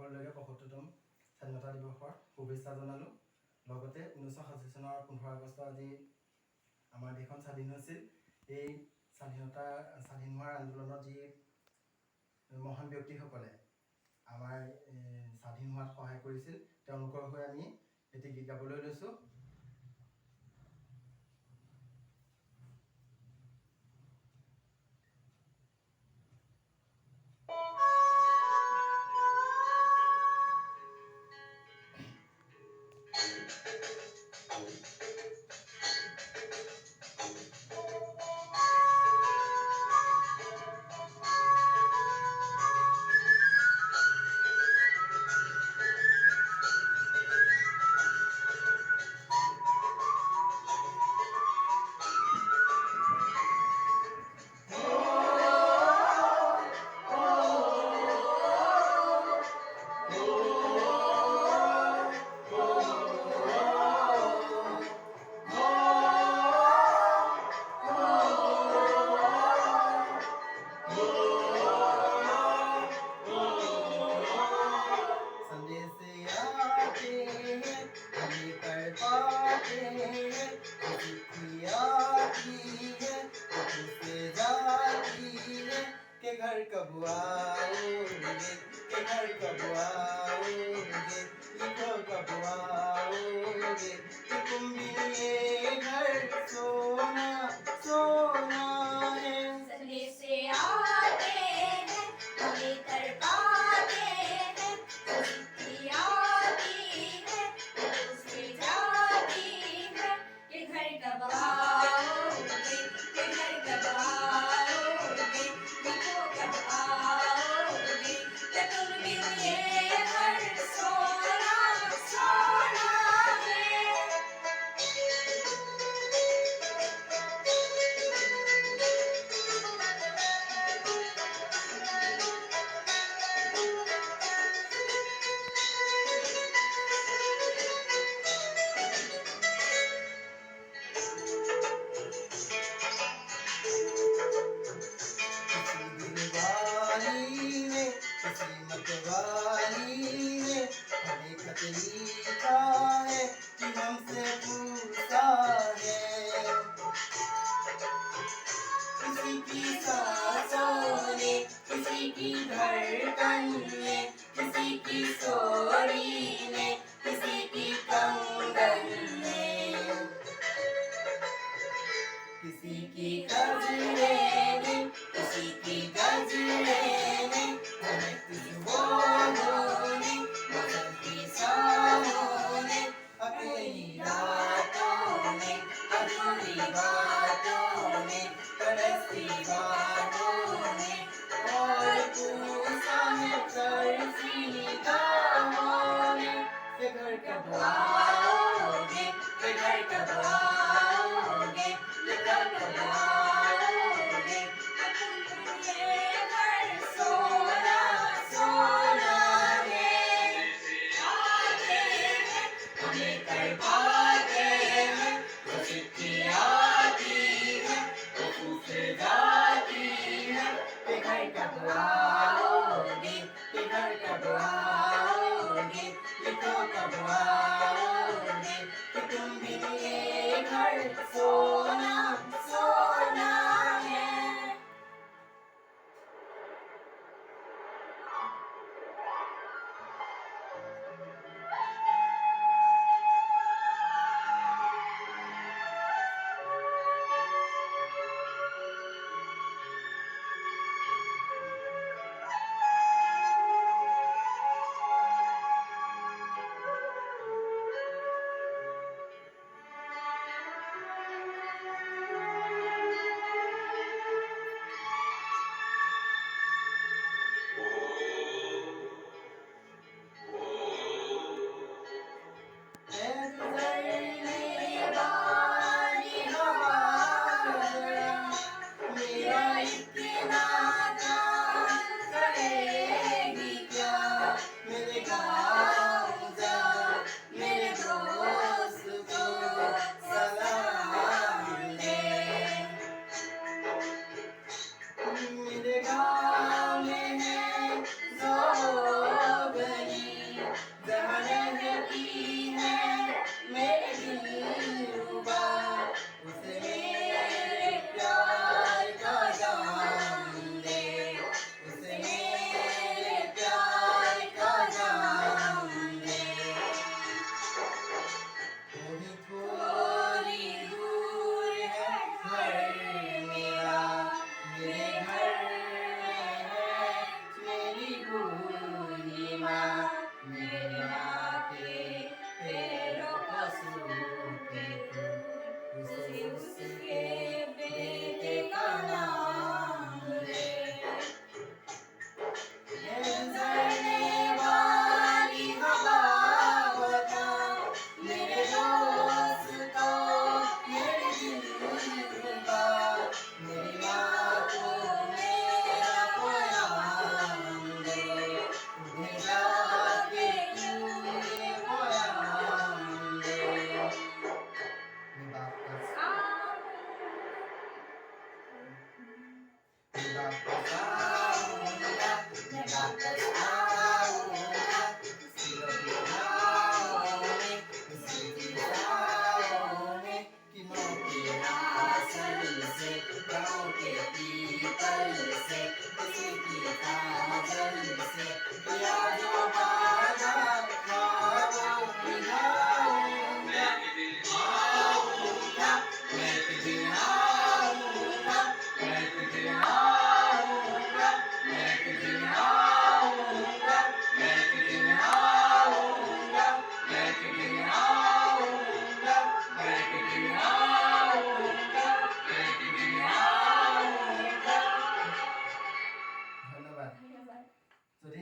সকলোকে ৭৫তম স্বাধীনতা দিৱসৰ শুভেচ্ছা জনালোঁ। লগতে 1947 চনৰ 15 আগষ্ট আজি আমাৰ দেশখন স্বাধীন হৈছিল। এই স্বাধীন হোৱাৰ আন্দোলনত যি মহান ব্যক্তিসকলে আমাৰ স্বাধীন হোৱাত সহায় কৰিছিল তেওঁলোকৰ হৈ আমি এটি গীত গাবলৈ লৈছোঁ। के घर कब आओगे, के घर कब आओगे, लिखो कब आओगे, कि तुम बिन ये घर सोना सोना है। संदेश से आते हैं हमें तड़पाते हैं, चिट्ठी आती है उससे जाती है, कि घर कब आओगे, कि घर कब आओगे, लिखो कब आओगे, कि तुम बिन ये घर सोना सोना है। किसी मतवाली ने हमें खत लिखा है कि हमसे पूछा है। किसी की सांसों ने, किसी की धड़कन ने, किसी की सोरी ने, किसी की कंगन ने, किसी की गजरे ने, किसी की गजरे ने, हमें खुशबुओं ने, बसंती सांसों ने, अपनी रातों ने, अधूरी बातों ने, तरसती बातों ने, और पूछा है तरसी निगाहों ने, कि যদি